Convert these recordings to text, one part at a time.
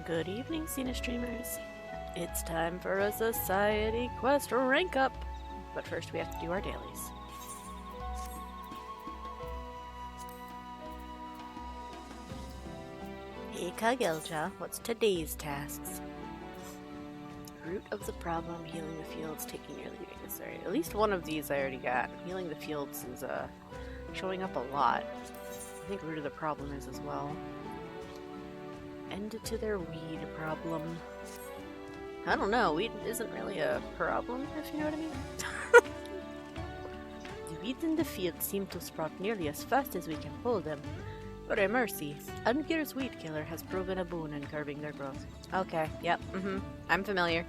Good evening, Cena streamers. It's time for a society quest rank up. But first we have to do our dailies. Hey Ruvoll Ja, what's today's tasks? Root of the problem, healing the fields, taking your leaving. Sorry, at least one of these I already got. Healing the fields is showing up a lot. I think root of the problem is as well. End to their weed problem. I don't know, weed isn't really a problem, if you know what I mean. The weeds in the field seem to sprout nearly as fast as we can pull them. What a mercy. Anggir's weed killer has proven a boon in curbing their growth. Okay, yep, I'm familiar.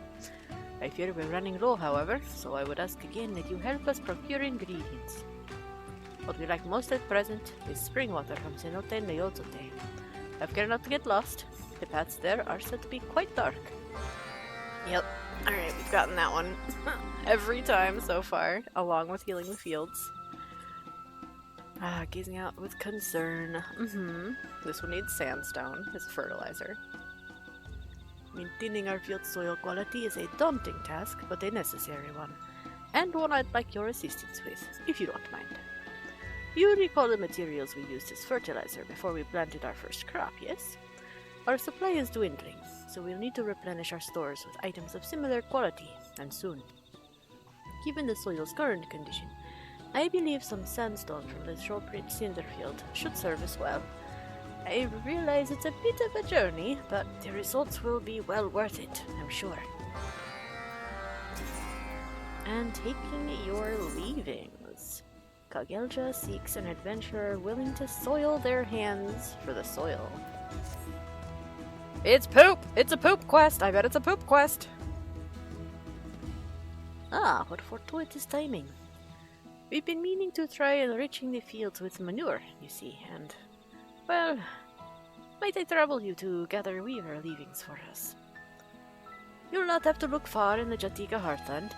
I fear we're running low, however, so I would ask again that you help us procure ingredients. What we lack most at present is spring water from Cenote and Leozote. Have care not to get lost. The paths there are said to be quite dark. Yep. Alright, we've gotten that one every time so far, along with healing the fields. Gazing out with concern. This one needs sandstone as fertilizer. Maintaining our field soil quality is a daunting task, but a necessary one. And one I'd like your assistance with, if you don't mind. You recall the materials we used as fertilizer before we planted our first crop, yes? Our supply is dwindling, so we'll need to replenish our stores with items of similar quality, and soon. Given the soil's current condition, I believe some sandstone from the Shortbridge Cinder Field should serve as well. I realize it's a bit of a journey, but the results will be well worth it, I'm sure. And taking your leavings. Ruvoll Ja seeks an adventurer willing to soil their hands for the soil. It's poop! It's a poop quest! I bet it's a poop quest! Ah, what fortuitous timing. We've been meaning to try enriching the fields with manure, you see, and, well, might I trouble you to gather weaver leavings for us? You'll not have to look far in the Jatika heartland.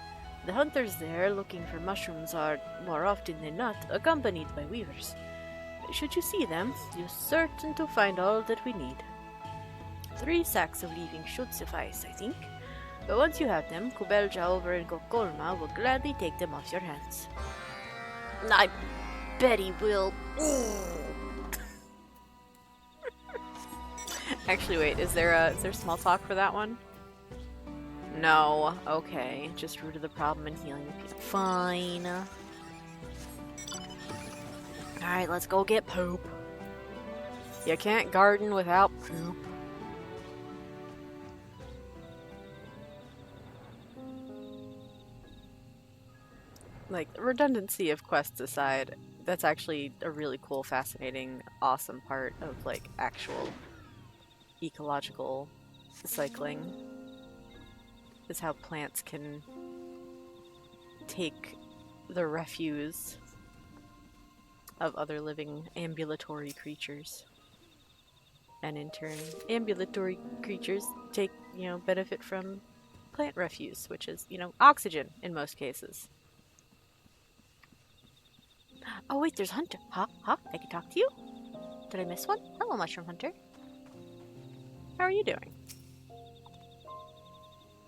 The hunters there looking for mushrooms are, more often than not, accompanied by weavers. Should you see them, you're certain to find all that we need. 3 sacks of leavings should suffice, I think. But once you have them, Ruvoll Ja over in Kokolma will gladly take them off your hands. I bet he will. Actually, wait, is there small talk for that one? No. Okay, just root of the problem and healing the people. Fine. Alright, let's go get poop. You can't garden without poop. like, redundancy of quests aside, that's actually a really cool, fascinating, awesome part of, like, actual ecological cycling, is how plants can take the refuse of other living ambulatory creatures. And in turn, ambulatory creatures take, benefit from plant refuse, which is, oxygen in most cases. Oh wait, there's Hunter. Ha, I can talk to you? Did I miss one? Hello, Mushroom Hunter. How are you doing?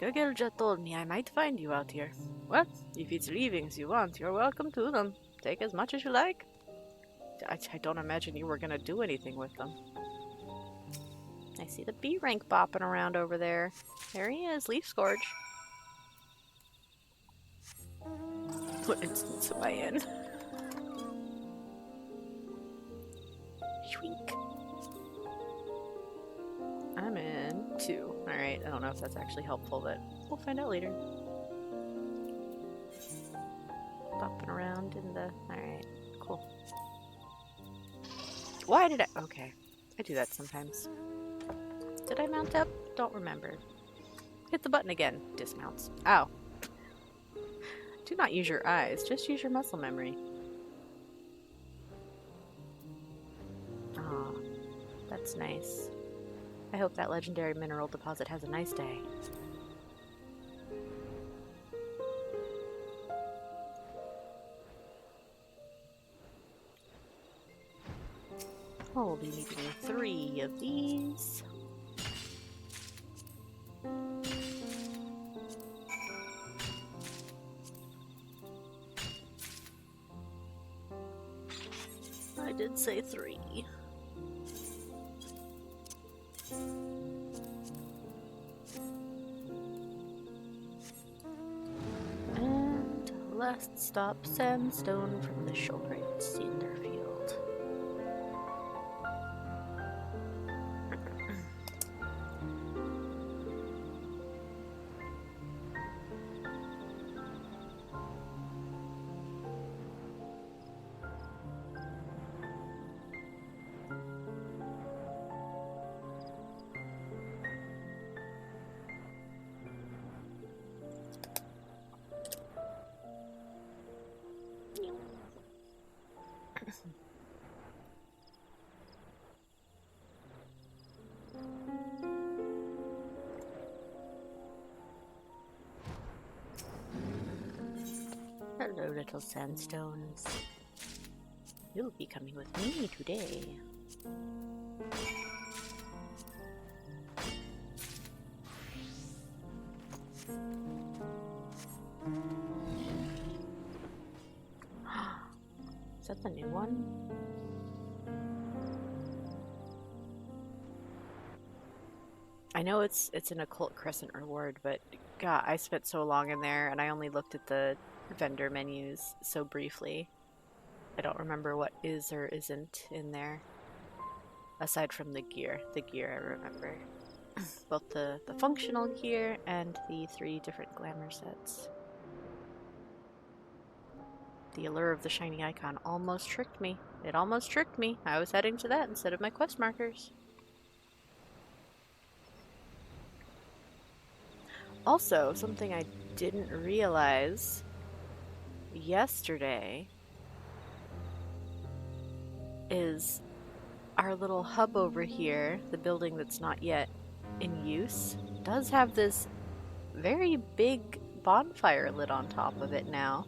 Gagilja told me I might find you out here. Well, if it's leavings you want, you're welcome to them. Take as much as you like. I don't imagine you were gonna do anything with them. I see the B rank bopping around over there. There he is, Leaf Scourge. What instance am I in? Shwink. I'm in 2. Alright, I don't know if that's actually helpful, but we'll find out later. Bopping around in the... Alright, cool. Why did I... Okay, I do that sometimes. Did I mount up? Don't remember. Hit the button again. Dismounts. Ow. Do not use your eyes, just use your muscle memory. Aw, that's nice. I hope that legendary mineral deposit has a nice day. I'll be needing 3 of these. I did say 3. And last stop, sandstone from the Shulgright Cinder Field. Hello, little sandstones. You'll be coming with me today. Is that the new one? I know it's an occult crescent reward, but God, I spent so long in there and I only looked at the vendor menus so briefly. I don't remember what is or isn't in there. Aside from the gear. The gear I remember. Both the functional gear and the 3 different glamour sets. The allure of the shiny icon almost tricked me. It almost tricked me. I was heading to that instead of my quest markers. Also, something I didn't realize yesterday is our little hub over here, the building that's not yet in use, does have this very big bonfire lit on top of it now.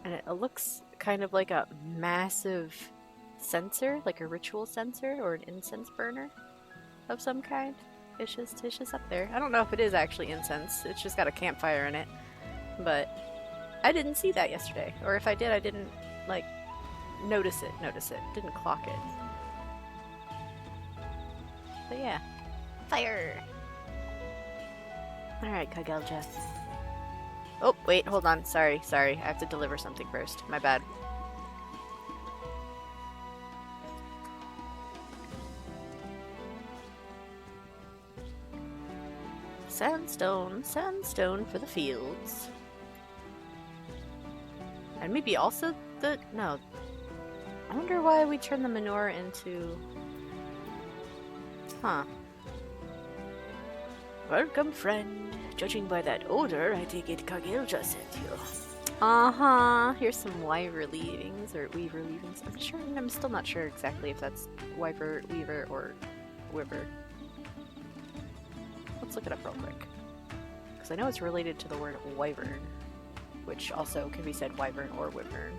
And it looks kind of like a massive censer, like a ritual censer or an incense burner of some kind. It's just up there. I don't know if it is actually incense. It's just got a campfire in it. But I didn't see that yesterday. Or if I did, I didn't, like, notice it. Didn't clock it. But yeah. Fire! Alright, Kagelja. Oh, wait, hold on. Sorry. I have to deliver something first. My bad. Sandstone for the fields. And maybe also the... No. I wonder why we turn the manure into... Huh. Welcome, friend. Judging by that odor, I take it Kagil just sent you. Uh-huh. Here's some Wyver leavings, or Weaver leavings. I'm still not sure exactly if that's Wyver, Weaver, or Wiver. Let's look it up real quick. Because I know it's related to the word wyvern, which also can be said wyvern or wyvern.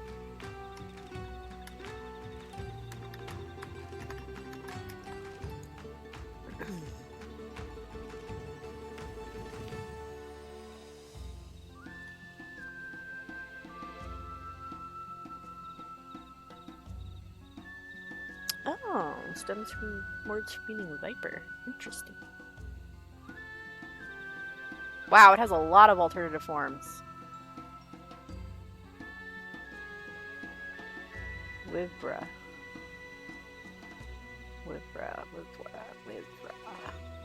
Oh, stems from words meaning viper. Interesting. Wow, it has a lot of alternative forms. Wivra. Wivra.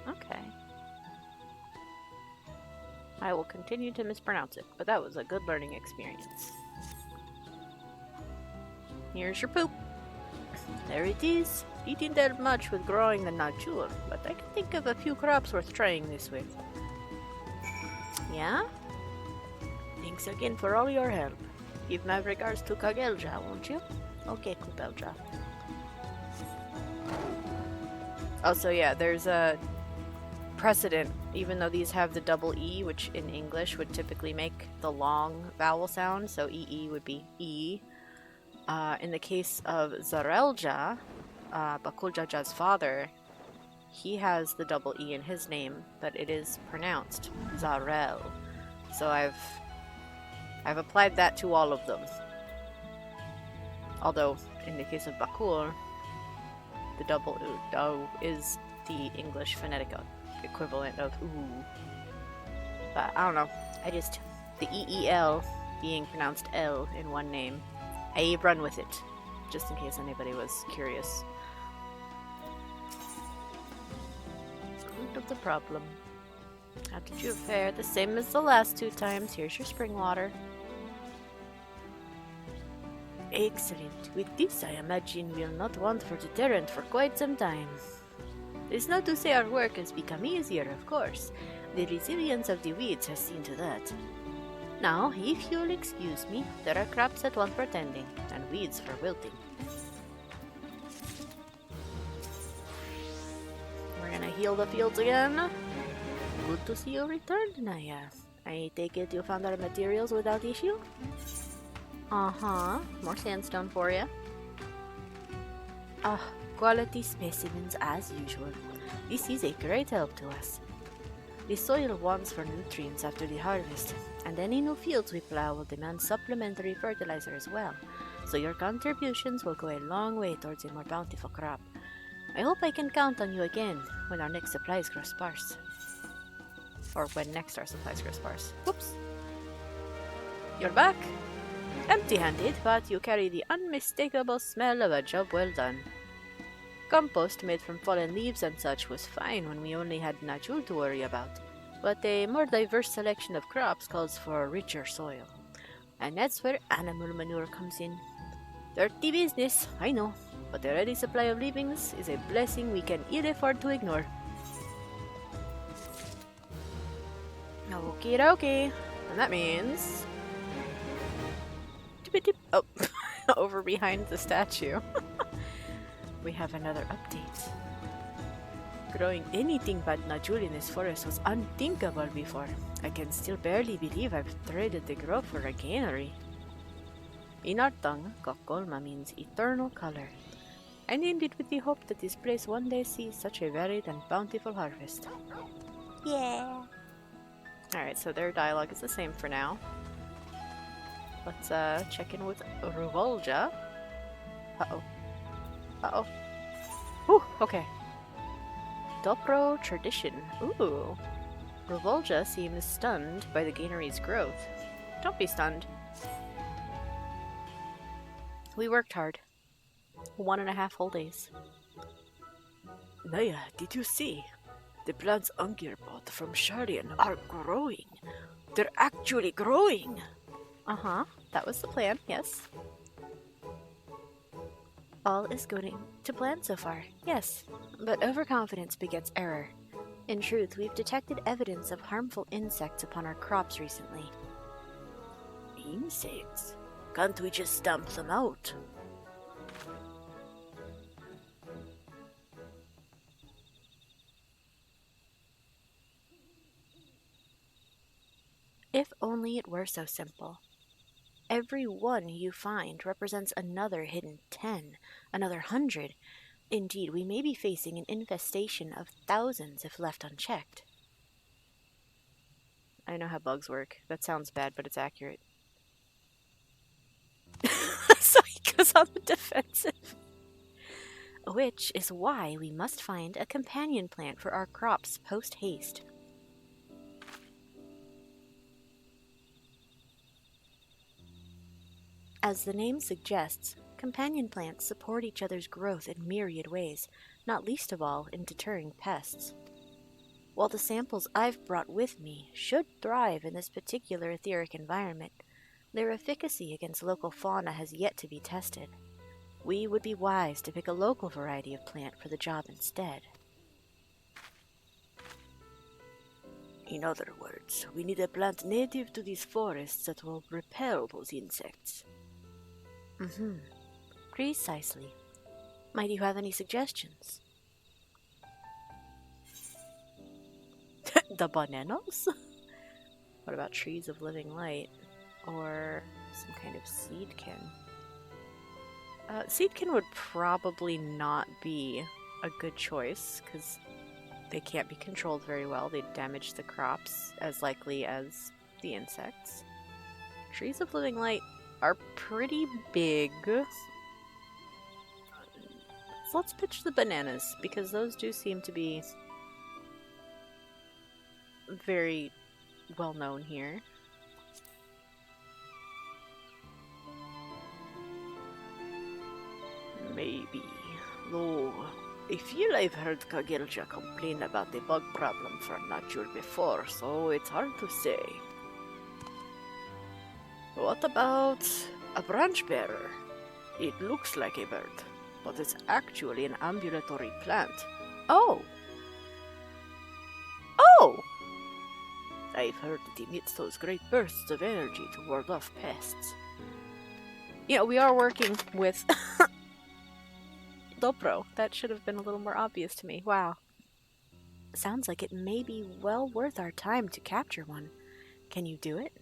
Okay. I will continue to mispronounce it, but that was a good learning experience. Here's your poop. There it is. Didn't help much with growing the Najul, but I can think of a few crops worth trying this with. Yeah? Thanks again for all your help. Give my regards to Kagelja, won't you? Okay, Kubelja. Also, yeah, there's a precedent, even though these have the double E, which in English would typically make the long vowel sound, so EE would be E. In the case of Zarelja, Bakuljaja's father, he has the double E in his name, but it is pronounced Zarel. So I've applied that to all of them. Although, in the case of Bakul, the double U is the English phonetic equivalent of oo. But I don't know. The EEL being pronounced L in one name, I run with it, just in case anybody was curious. Root of the problem. How did you fare? The same as the last 2 times. Here's your spring water. Excellent. With this, I imagine we'll not want for deterrent for quite some time. It's not to say our work has become easier, of course. The resilience of the weeds has seen to that. Now, if you'll excuse me, there are crops that want for tending, and weeds for wilting. We're gonna heal the fields again. Good to see you returned, Naya. I take it you found our materials without issue? Uh-huh. More sandstone for you. Quality specimens as usual. This is a great help to us. The soil wants for nutrients after the harvest, and any new fields we plow will demand supplementary fertilizer as well, so your contributions will go a long way towards a more bountiful crop. I hope I can count on you again when our next supplies grow sparse. Or when next our supplies grow sparse. Whoops! You're back! Empty-handed, but you carry the unmistakable smell of a job well done. Compost made from fallen leaves and such was fine when we only had Najul to worry about, but a more diverse selection of crops calls for a richer soil. And that's where animal manure comes in. Dirty business, I know, but a ready supply of leavings is a blessing we can ill afford to ignore. Okie dokie. And that means... Oh, over behind the statue. We have another update. Growing anything but Najul in this forest was unthinkable before. I can still barely believe I've traded the grove for a gainery. In our tongue, Kokolma means eternal color. I named it with the hope that this place one day sees such a varied and bountiful harvest. Yeah. Alright, so their dialogue is the same for now. Let's check in with Ruvoll Ja. Uh-oh. Uh-oh. Ooh, okay. Doppro Tradition. Ooh. Ruvoll Ja seems stunned by the gainery's growth. Don't be stunned. We worked hard. 1.5 whole days. Naya, did you see? The plants Anggir bought from Sharian are growing. They're actually growing! Uh-huh. That was the plan, yes. All is going to plan so far, yes. But overconfidence begets error. In truth, we've detected evidence of harmful insects upon our crops recently. Insects? Can't we just stamp them out? If only it were so simple. Every one you find represents another hidden 10, another 100. Indeed, we may be facing an infestation of thousands if left unchecked. I know how bugs work. That sounds bad, but it's accurate. So he goes on the defensive. Which is why we must find a companion plant for our crops post-haste. As the name suggests, companion plants support each other's growth in myriad ways, not least of all in deterring pests. While the samples I've brought with me should thrive in this particular etheric environment, their efficacy against local fauna has yet to be tested. We would be wise to pick a local variety of plant for the job instead. In other words, we need a plant native to these forests that will repel those insects. Precisely. Might you have any suggestions? The bananas? What about trees of living light? Or some kind of seedkin? Seedkin would probably not be a good choice, because they can't be controlled very well. They'd damage the crops as likely as the insects. Trees of living light are pretty big. So let's pitch the bananas, because those do seem to be very well known here. Maybe. Though, I feel I've heard Ruvoll Ja complain about the bug problem from Nature before, so it's hard to say. What about a Branchbearer? It looks like a bird, but it's actually an ambulatory plant. Oh! Oh! I've heard it emits those great bursts of energy to ward off pests. You know, we are working with Doppro. That should have been a little more obvious to me. Wow. Sounds like it may be well worth our time to capture one. Can you do it?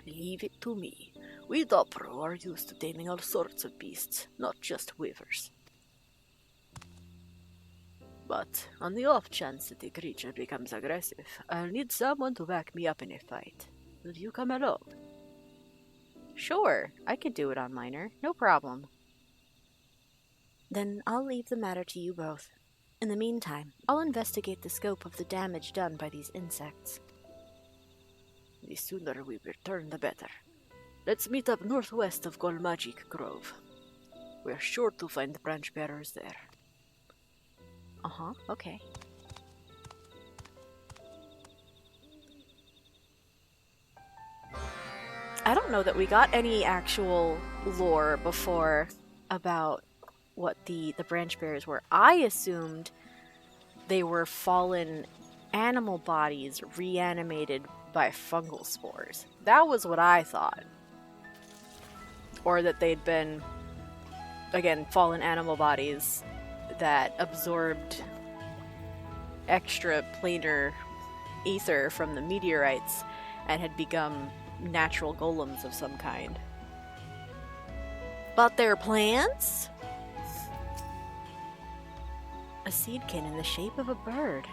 Leave it to me. We Doppro are used to taming all sorts of beasts, not just weavers. But on the off chance that the creature becomes aggressive, I'll need someone to back me up in a fight. Will you come along? Sure, I could do it on Minor. No problem. Then I'll leave the matter to you both. In the meantime, I'll investigate the scope of the damage done by these insects. The sooner we return, the better. Let's meet up northwest of Golmagic Grove. We're sure to find Branchbearers there. Okay. I don't know that we got any actual lore before about what the Branchbearers were. I assumed they were fallen animal bodies reanimated by fungal spores. That was what I thought. Or that they'd been, again, fallen animal bodies that absorbed extra planar ether from the meteorites and had become natural golems of some kind. But they're plants? A seedkin in the shape of a bird.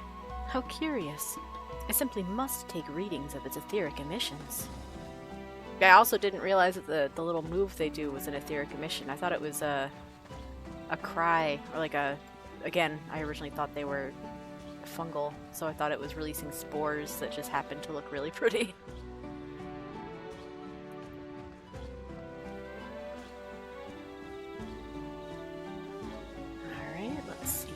How curious. I simply must take readings of its etheric emissions. I also didn't realize that the little move they do was an etheric emission. I thought it was a cry, or like a... Again, I originally thought they were fungal, so I thought it was releasing spores that just happened to look really pretty. Alright, let's see.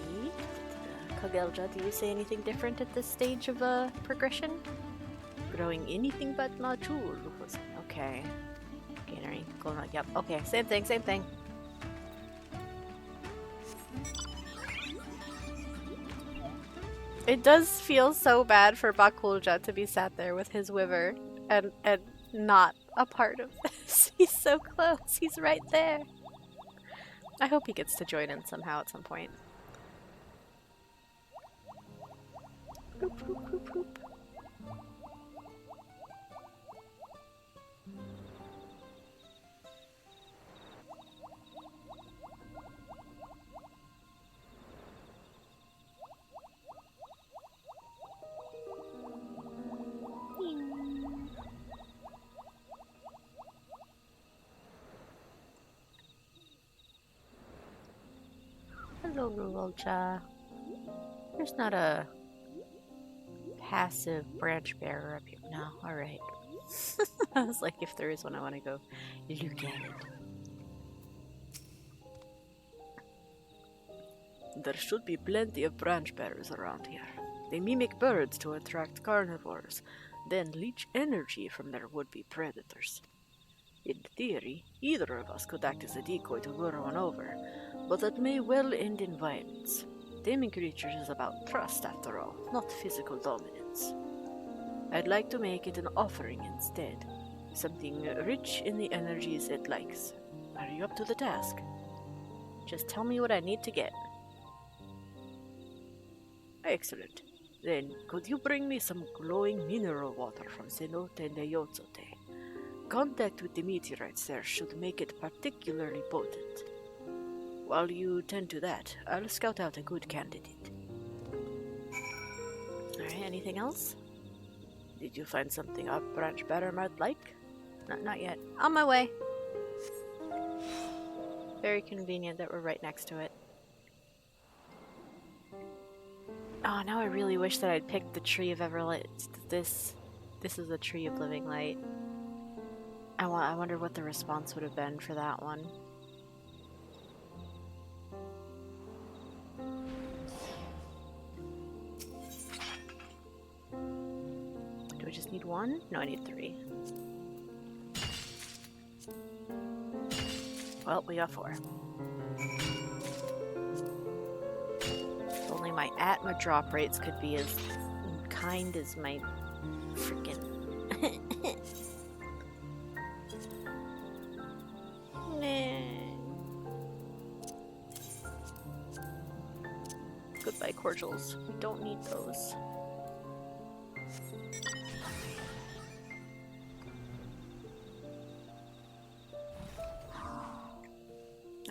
Ruvoll Ja, do you say anything different at this stage of progression? Growing anything but natural. Okay. Gainery, going on. Yep. Okay. Same thing. Same thing. It does feel so bad for Ruvoll Ja to be sat there with his wyver and not a part of this. He's so close. He's right there. I hope he gets to join in somehow at some point. Boop, boop, boop, boop. Hello, Ruvoll Ja. There's not a passive Branchbearer up here. No, alright. I was like, if there is one, I want to go look at it. There should be plenty of Branchbearers around here. They mimic birds to attract carnivores, then leech energy from their would-be predators. In theory, either of us could act as a decoy to lure one over, but that may well end in violence. Taming creatures is about trust, after all, not physical dominance. I'd like to make it an offering instead, something rich in the energies it likes. Are you up to the task? Just tell me what I need to get. Excellent. Then, could you bring me some glowing mineral water from Cenote and Yotzote? Contact with the meteorites there should make it particularly potent. While you tend to that, I'll scout out a good candidate. Alright, anything else? Did you find something a Branchbearer might like? Not yet. On my way. Very convenient that we're right next to it. Oh, now I really wish that I'd picked the Tree of Everlight. This is the Tree of Living Light. I wonder what the response would have been for that one. Do I just need one? No, I need 3. Well, we got 4. If only my Atma drop rates could be as kind as my freaking... Goodbye, cordials. We don't need those.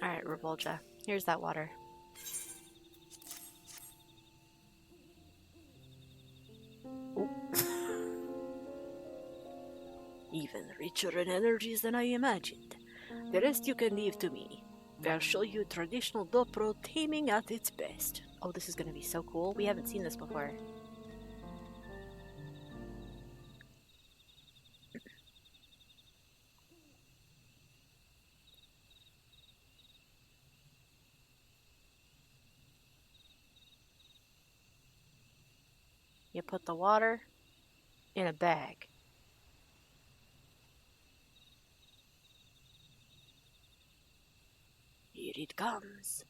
Alright, Ruvoll Ja. Here's that water. Ooh. Even richer in energies than I imagined. The rest you can leave to me. I'll show you traditional Doppro taming at its best. Oh, this is gonna be so cool. We haven't seen this before. You put the water in a bag. Here it comes.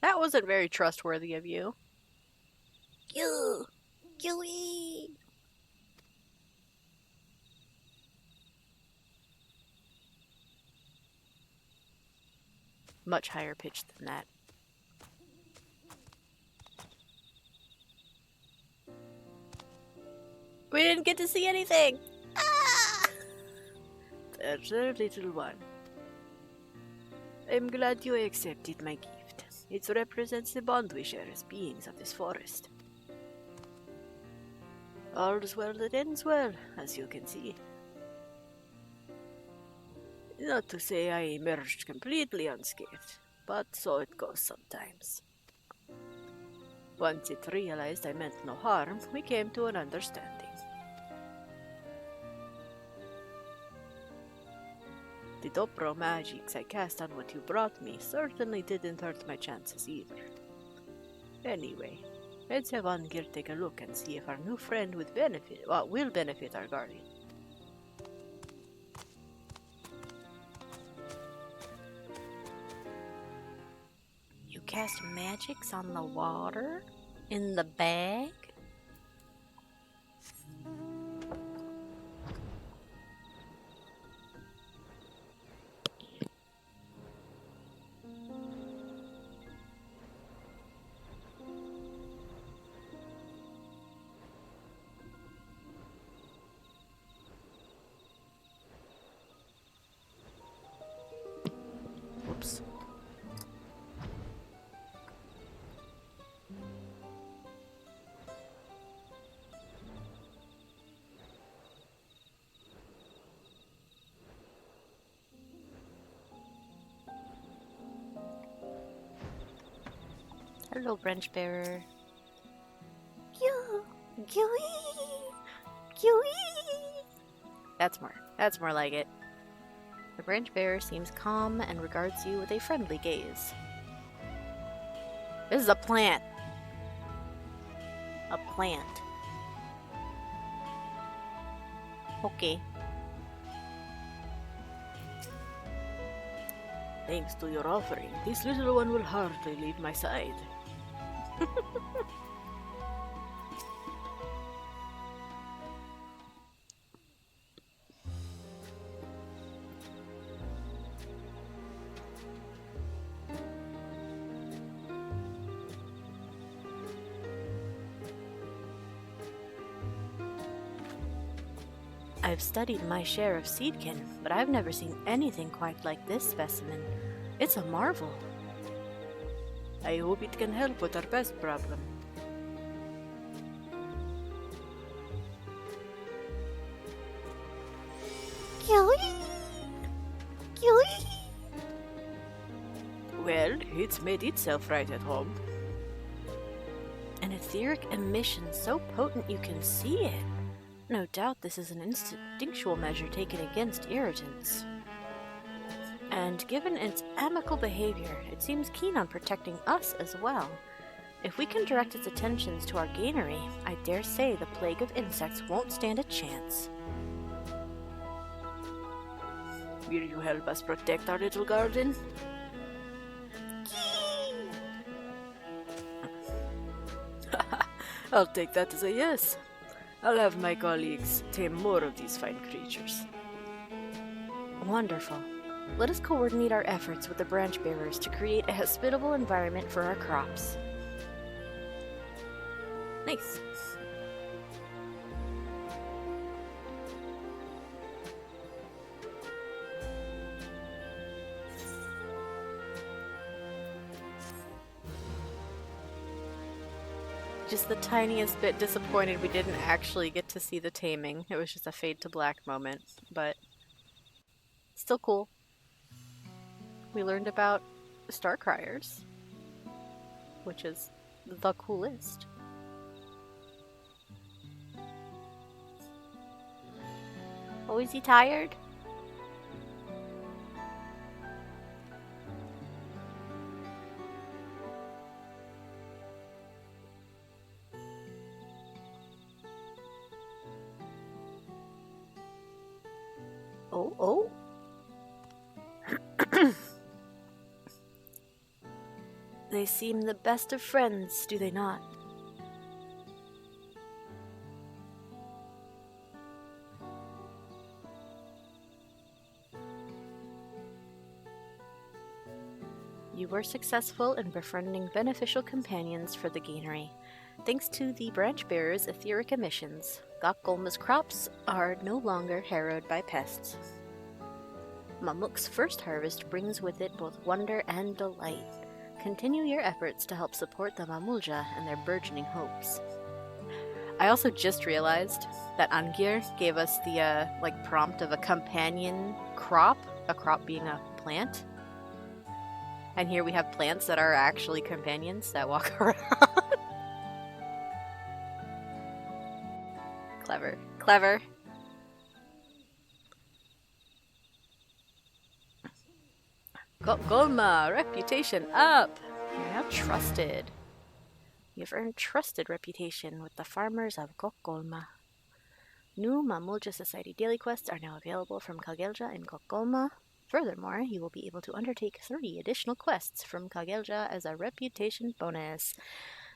That wasn't very trustworthy of you. Gooey. Much higher pitched than that. We didn't get to see anything! Ah! There's a little one. I'm glad you accepted my gift. It represents the bond we share as beings of this forest. All's well that ends well, as you can see. Not to say I emerged completely unscathed, but so it goes sometimes. Once it realized I meant no harm, we came to an understanding. The Doppro magics I cast on what you brought me certainly didn't hurt my chances either. Anyway, let's have Anggir take a look and see if our new friend will benefit our guardian. You cast magics on the water? In the bag? Whoops. Hello, Branchbearer. That's more like it. The Branchbearer seems calm and regards you with a friendly gaze. This is a plant. A plant. Okay. Thanks to your offering, this little one will hardly leave my side. I've studied my share of seedkin, but I've never seen anything quite like this specimen. It's a marvel. I hope it can help with our pest problem. Well, it's made itself right at home. An etheric emission so potent you can see it. No doubt this is an instinctual measure taken against irritants. And given its amicable behavior, it seems keen on protecting us as well. If we can direct its attentions to our gainery, I dare say the plague of insects won't stand a chance. Will you help us protect our little garden? I'll take that as a yes. I'll have my colleagues tame more of these fine creatures. Wonderful. Let us coordinate our efforts with the Branchbearers to create a hospitable environment for our crops. Nice. Just the tiniest bit disappointed we didn't actually get to see the taming. It was just a fade to black moment, but still cool. We learned about star criers, which is the coolest. Oh, is he tired? Oh. They seem the best of friends, do they not? You were successful in befriending beneficial companions for the gainery. Thanks to the Branchbearers' etheric emissions, Gokgolma's crops are no longer harrowed by pests. Mamook's first harvest brings with it both wonder and delight. Continue your efforts to help support the Mamool Ja and their burgeoning hopes. I also just realized that Anggir gave us the prompt of a companion crop, a crop being a plant. And here we have plants that are actually companions that walk around. Clever. Golma, reputation up! You're now trusted. You've earned trusted reputation with the farmers of Golma. New Mamool Ja Society daily quests are now available from Kagelja in Golma. Furthermore, you will be able to undertake 3 additional quests from Kagelja as a reputation bonus.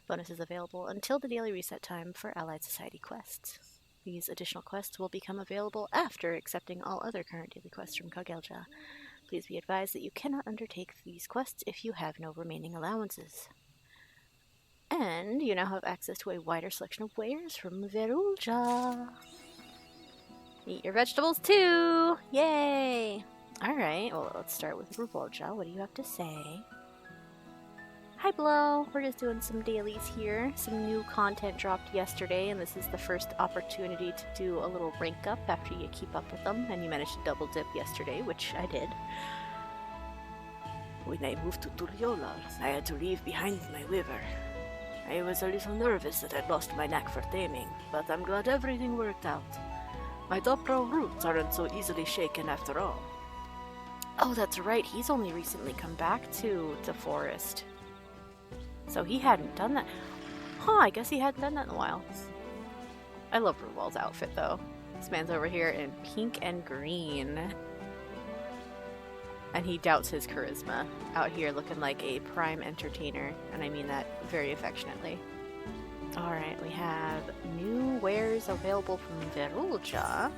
Bonus is available until the daily reset time for Allied Society quests. These additional quests will become available after accepting all other current daily quests from Kagelja. Please be advised that you cannot undertake these quests if you have no remaining allowances. And you now have access to a wider selection of wares from Ruvoll Ja. Eat your vegetables too! Yay! Alright, well, let's start with Ruvoll Ja. What do you have to say? Hi, Blow! We're just doing some dailies here. Some new content dropped yesterday, and this is the first opportunity to do a little rank up after you keep up with them, and you managed to double dip yesterday, which I did. When I moved to Turiola, I had to leave behind my weaver. I was a little nervous that I'd lost my knack for taming, but I'm glad everything worked out. My Doppro roots aren't so easily shaken after all. Oh, that's right, he's only recently come back to the forest. So he hadn't done that. Huh, I guess he hadn't done that in a while. I love Ruvoll's outfit, though. This man's over here in pink and green. And he doubts his charisma. Out here looking like a prime entertainer. And I mean that very affectionately. Alright, we have new wares available from Ruvoll Ja.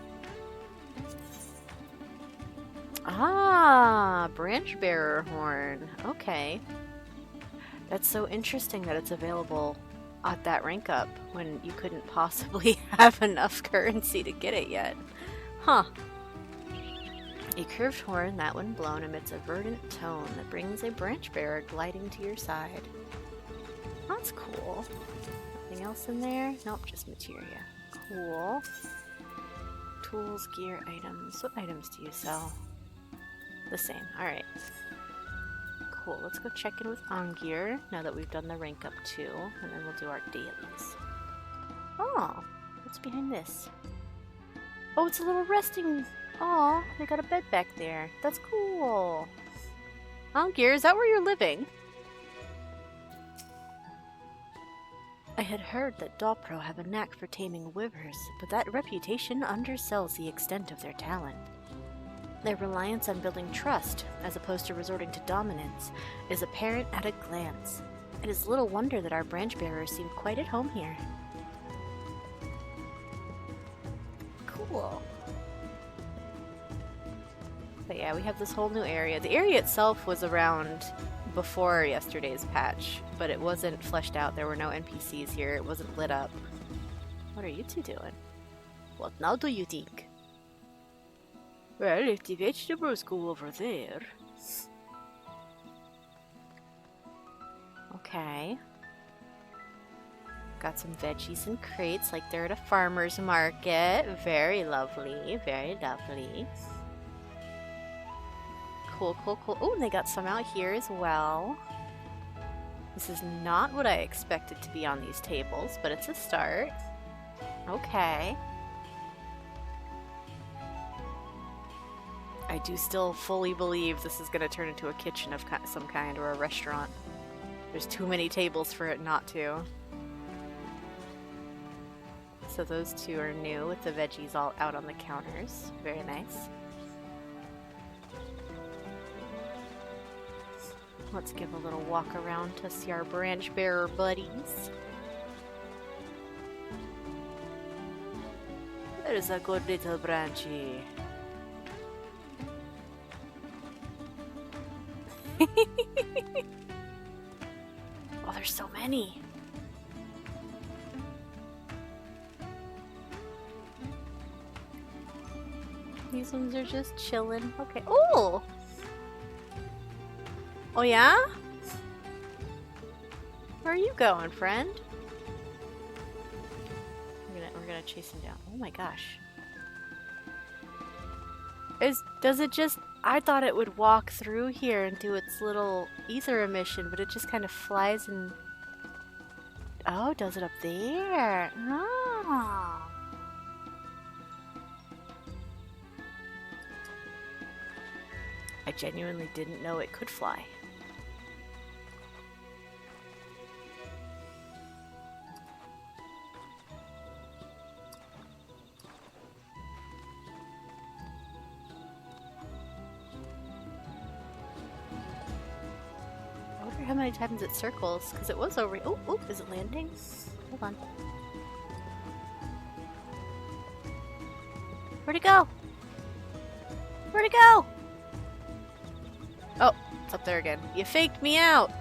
Ah, Branchbearer horn. Okay. That's so interesting that it's available at that rank up when you couldn't possibly have enough currency to get it yet. Huh. A curved horn that, when blown, emits a verdant tone that brings a Branchbearer gliding to your side. That's cool. Nothing else in there? Nope, just materia. Cool. Tools, gear, items. What items do you sell? The same. Alright. Cool. Let's go check in with Anggir now that we've done the rank up too, and then we'll do our dailies. Oh, what's behind this? Oh, it's a little resting. Oh, they got a bed back there. That's cool. Anggir, is that where you're living? I had heard that Doppro have a knack for taming wyvers, but that reputation undersells the extent of their talent. Their reliance on building trust, as opposed to resorting to dominance, is apparent at a glance. It is little wonder that our Branchbearers seem quite at home here. Cool. But yeah, we have this whole new area. The area itself was around before yesterday's patch, but it wasn't fleshed out. There were no NPCs here. It wasn't lit up. What are you two doing? What now do you think? Well, if the vegetables go over there... Okay. Got some veggies in crates like they're at a farmer's market. Very lovely, very lovely. Cool, cool, cool. Oh, and they got some out here as well. This is not what I expected to be on these tables, but it's a start. Okay. I do still fully believe this is going to turn into a kitchen of some kind or a restaurant. There's too many tables for it not to. So those two are new with the veggies all out on the counters. Very nice. Let's give a little walk around to see our Branchbearer buddies. There's a good little Branchy. Oh, there's so many. These ones are just chilling. Okay. Oh! Oh yeah? Where are you going, friend? We're gonna chase him down. Oh my gosh. Does it just... I thought it would walk through here and do its little ether emission, but it just kind of flies and... Oh, does it up there? Oh. I genuinely didn't know it could fly. I wonder how many times it circles, because it was over. Oh, oh, is it landing? Hold on. Where'd it go? Where'd it go? Oh, it's up there again. You faked me out!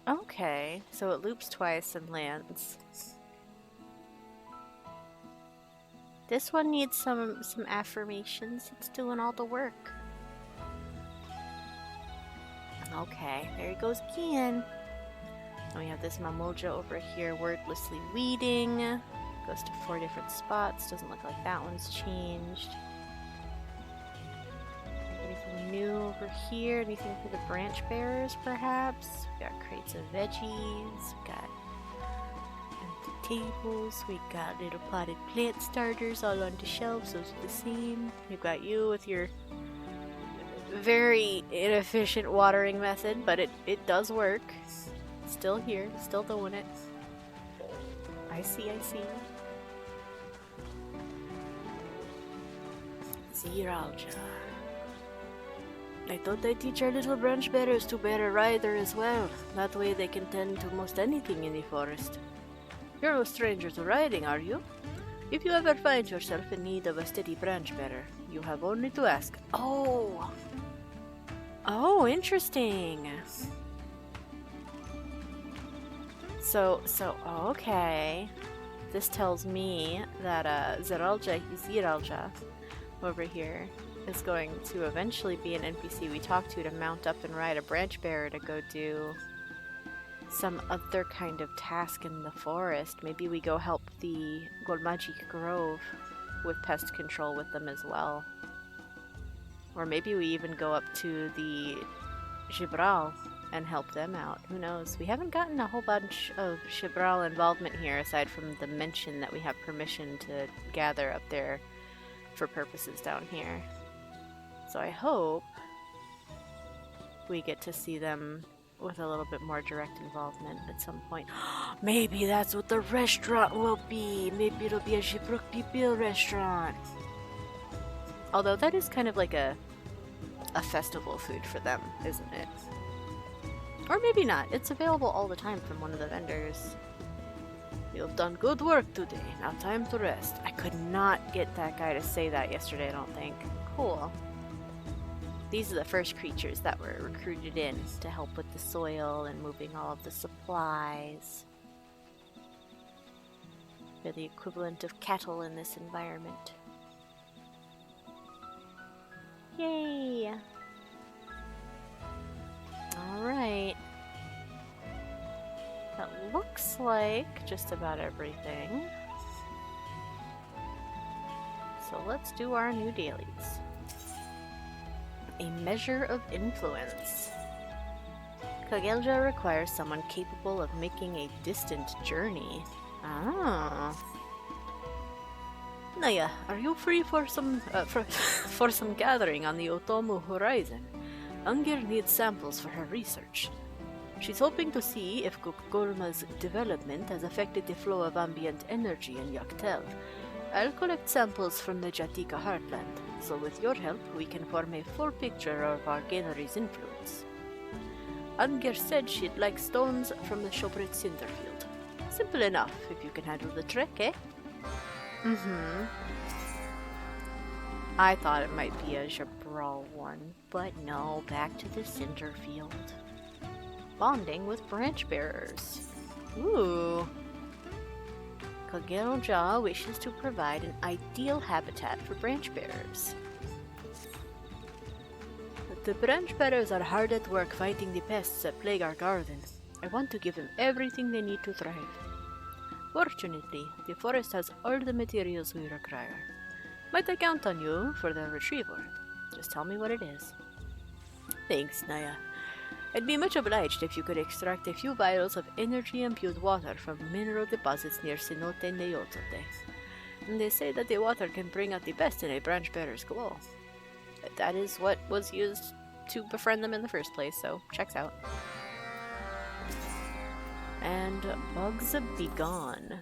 Okay, so it loops twice and lands. This one needs some affirmations. It's doing all the work. Okay, there he goes again. And we have this Mamool Ja over here wordlessly weeding. Goes to 4 different spots. Doesn't look like that one's changed. Anything new over here? Anything for the Branchbearers, perhaps? We got crates of veggies. We got empty tables. We got little potted plant starters all on the shelves. Those are the same. We've got you with your very inefficient watering method, but it does work. Still here, still doing it. I see, I see. Ruvoll Ja. I thought I'd teach our little Branchbearers to bear a rider as well. That way they can tend to most anything in the forest. You're no stranger to riding, are you? If you ever find yourself in need of a steady Branchbearer, you have only to ask. Oh! Oh, interesting! So, okay. This tells me that Ruvoll Ja over here is going to eventually be an NPC we talk to mount up and ride a Branchbearer to go do some other kind of task in the forest. Maybe we go help the Golmagic Grove with pest control with them as well. Or maybe we even go up to the Gibral and help them out. Who knows? We haven't gotten a whole bunch of Gibral involvement here aside from the mention that we have permission to gather up there for purposes down here. So I hope we get to see them with a little bit more direct involvement at some point. Maybe that's what the restaurant will be. Maybe it'll be a Gibruk Pibil restaurant. Although that is kind of like a festival food for them, isn't it? Or maybe not. It's available all the time from one of the vendors. You've done good work today. Now time to rest. I could not get that guy to say that yesterday, I don't think. Cool. These are the first creatures that were recruited in to help with the soil and moving all of the supplies. They're the equivalent of cattle in this environment. Yay! Alright. That looks like just about everything. So let's do our new dailies. A measure of influence. Ruvoll Ja requires someone capable of making a distant journey. Ah. Naya, are you free for some for some gathering on the Otomu horizon? Anggir needs samples for her research. She's hoping to see if Golma's development has affected the flow of ambient energy in Yaktel. I'll collect samples from the Jatika heartland, so with your help we can form a full picture of our gainery's influence. Anggir said she'd like stones from the Shobrit Cinderfield. Simple enough if you can handle the trek, eh? Mm-hmm. I thought it might be a Gibral one, but no, back to the Cinderfield. Bonding with Branchbearers. Ooh. Ruvoll Ja wishes to provide an ideal habitat for Branchbearers. The Branchbearers are hard at work fighting the pests that plague our garden. I want to give them everything they need to thrive. Fortunately, the forest has all the materials we require. Might I count on you for the retrieval? Just tell me what it is. Thanks, Naya. I'd be much obliged if you could extract a few vials of energy-imbued water from mineral deposits near Cenote Neyotote. They say that the water can bring out the best in a Branchbearer's glow. That is what was used to befriend them in the first place, so checks out. And bugs Begone.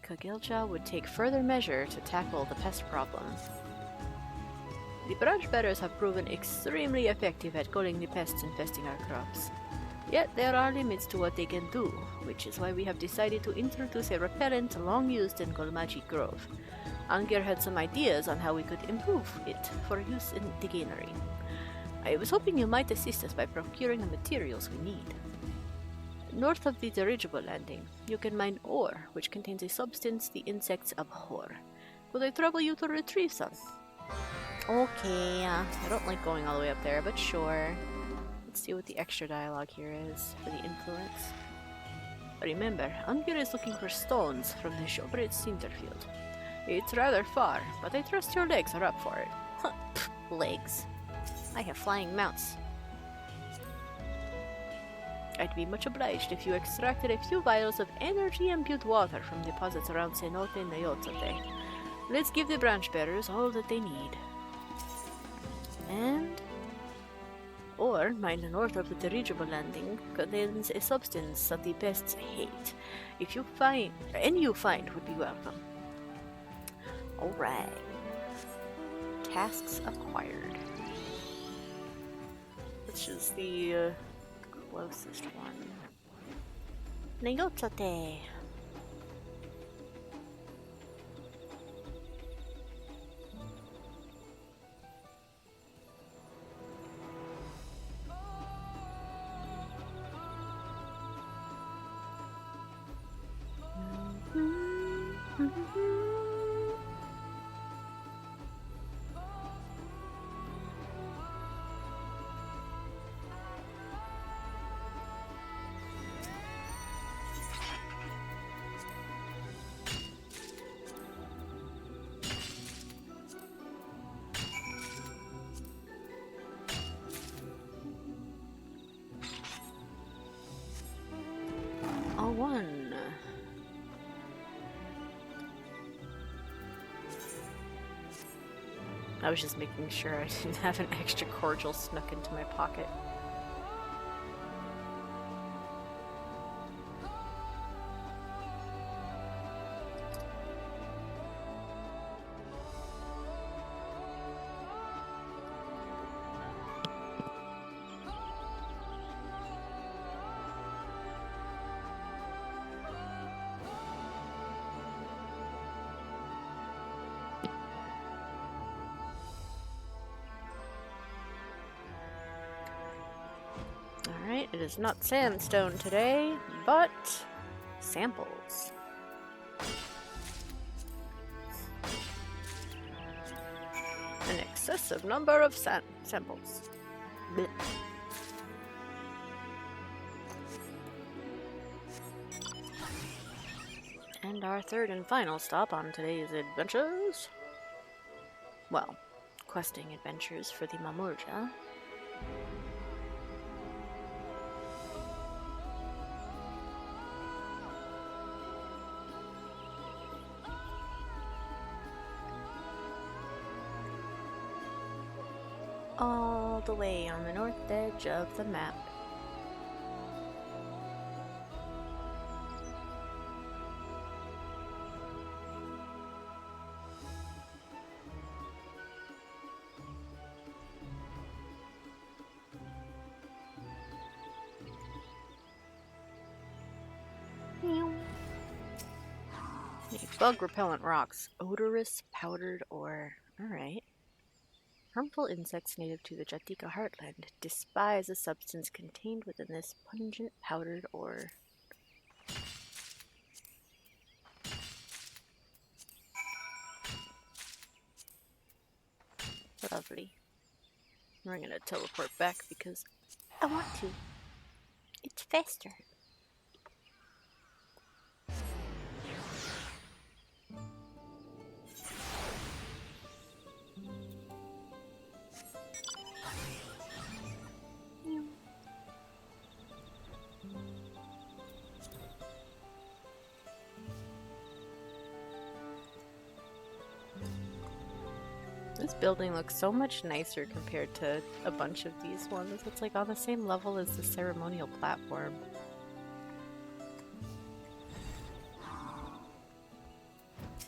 Kagilja would take further measure to tackle the pest problem. The Branchbearers have proven extremely effective at culling the pests infesting our crops. Yet there are limits to what they can do, which is why we have decided to introduce a repellent long used in Golmaji Grove. Anggir had some ideas on how we could improve it for use in the gainery. I was hoping you might assist us by procuring the materials we need. North of the dirigible landing, you can mine ore, which contains a substance the insects abhor. Could I trouble you to retrieve some? Okay, I don't like going all the way up there, but sure. Let's see what the extra dialogue here is for the influence. Remember, Anggir is looking for stones from the Shobrit Cinderfield. It's rather far, but I trust your legs are up for it. Legs. I have flying mounts. I'd be much obliged if you extracted a few vials of energy-imbued water from deposits around Cenote Neyotote. Let's give the Branchbearers all that they need. And or mine north of the dirigible landing contains a substance that the pests hate. If you find would be welcome. Alright. Tasks acquired. Which is the closest one. Neyotote. One. I was just making sure I didn't have an extra cordial snuck into my pocket. Alright, it is not sandstone today, but samples. An excessive number of samples. Blech. And our third and final stop on today's adventures. Well, questing adventures for the Mamool Ja. All the way on the north edge of the map. Bug repellent rocks, odorous, powdered, or alright. Harmful insects native to the Jatika heartland despise a substance contained within this pungent powdered ore. Lovely. We're gonna teleport back because I want to. It's faster. This building looks so much nicer compared to a bunch of these ones. It's like on the same level as the ceremonial platform.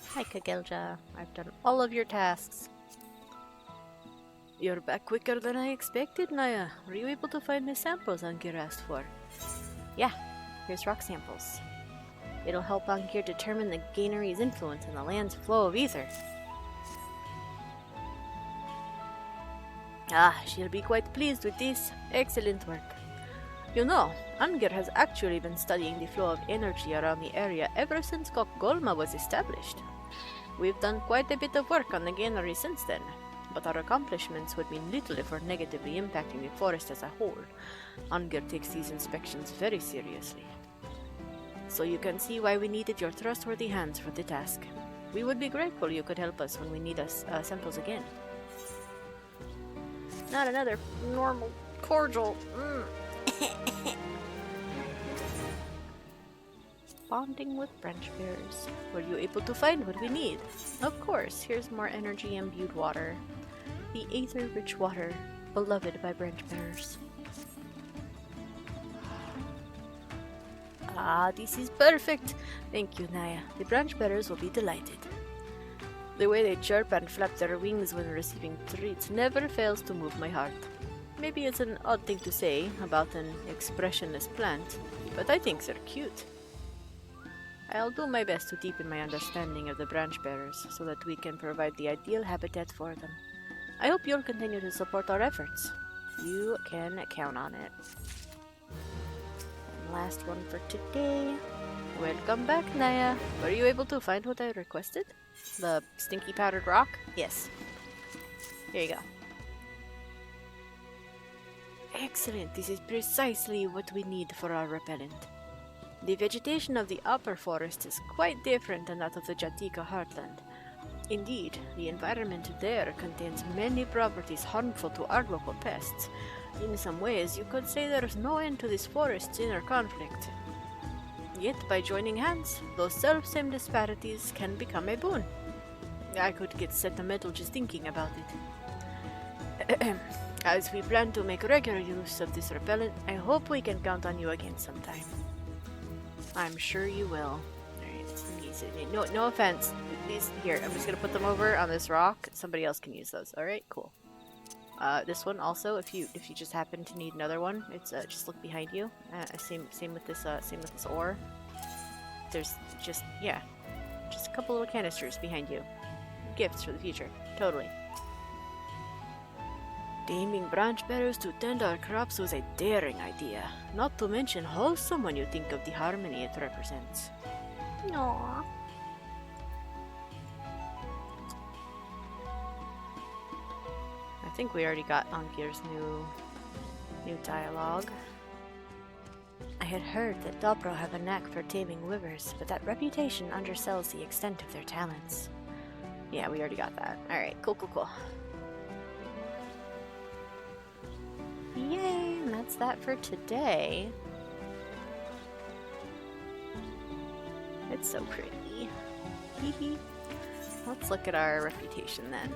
Hi, Kagilja. I've done all of your tasks. You're back quicker than I expected, Naya. Were you able to find the samples Anggir asked for? Yeah, here's rock samples. It'll help Anggir determine the gainery's influence on the land's flow of ether. Ah, she'll be quite pleased with this. Excellent work. You know, Anggir has actually been studying the flow of energy around the area ever since Golma was established. We've done quite a bit of work on the gainery since then, but our accomplishments would mean little if we're negatively impacting the forest as a whole. Anggir takes these inspections very seriously. So you can see why we needed your trustworthy hands for the task. We would be grateful you could help us when we need samples again. Not another normal cordial. Bonding with Branchbearers. Were you able to find what we need? Of course, here's more energy-imbued water. The aether-rich water, beloved by Branchbearers. Ah, this is perfect! Thank you, Naya. The Branchbearers will be delighted. The way they chirp and flap their wings when receiving treats never fails to move my heart. Maybe it's an odd thing to say about an expressionless plant, but I think they're cute. I'll do my best to deepen my understanding of the Branchbearers so that we can provide the ideal habitat for them. I hope you'll continue to support our efforts. You can count on it. And last one for today. Welcome back, Naya. Were you able to find what I requested? The stinky powdered rock? Yes. Here you go. Excellent. This is precisely what we need for our repellent. The vegetation of the upper forest is quite different than that of the Jatika heartland. Indeed, the environment there contains many properties harmful to our local pests. In some ways, you could say there's no end to this forest's inner conflict. Yet, by joining hands, those self-same disparities can become a boon. I could get sentimental just thinking about it. As we plan to make regular use of this repellent, I hope we can count on you again sometime. I'm sure you will. Alright, no offense. These here, I'm just gonna put them over on this rock. Somebody else can use those. Alright, cool. This one also, if you just happen to need another one, it's just look behind you. Same with this ore. There's just a couple little canisters behind you. Gifts for the future. Totally. Taming Branchbearers to tend our crops was a daring idea, not to mention wholesome when you think of the harmony it represents. Aww. I think we already got Anggir's new dialogue. I had heard that Doppro have a knack for taming wyverns, but that reputation undersells the extent of their talents. Yeah, we already got that. Alright, cool. Yay, and that's that for today. It's so pretty. Hee. Let's look at our reputation then.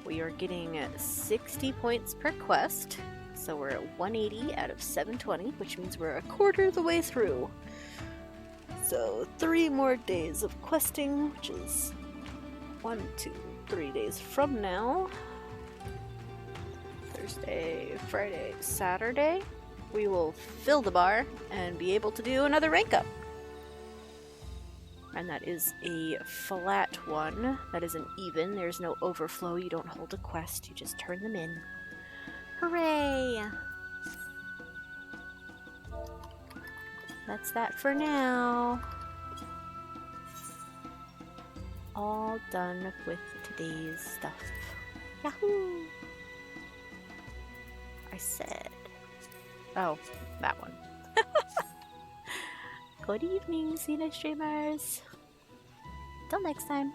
We are getting 60 points per quest, so we're at 180 out of 720, which means we're a quarter of the way through. So 3 more days of questing, which is 1, 2, 3 days from now. Thursday, Friday, Saturday, we will fill the bar and be able to do another rank up. And that is a flat one. That is an even. There's no overflow. You don't hold a quest. You just turn them in. Hooray! That's that for now. All done with today's stuff. Yahoo! I said. Oh, that one. Good evening, Cena streamers. Till next time.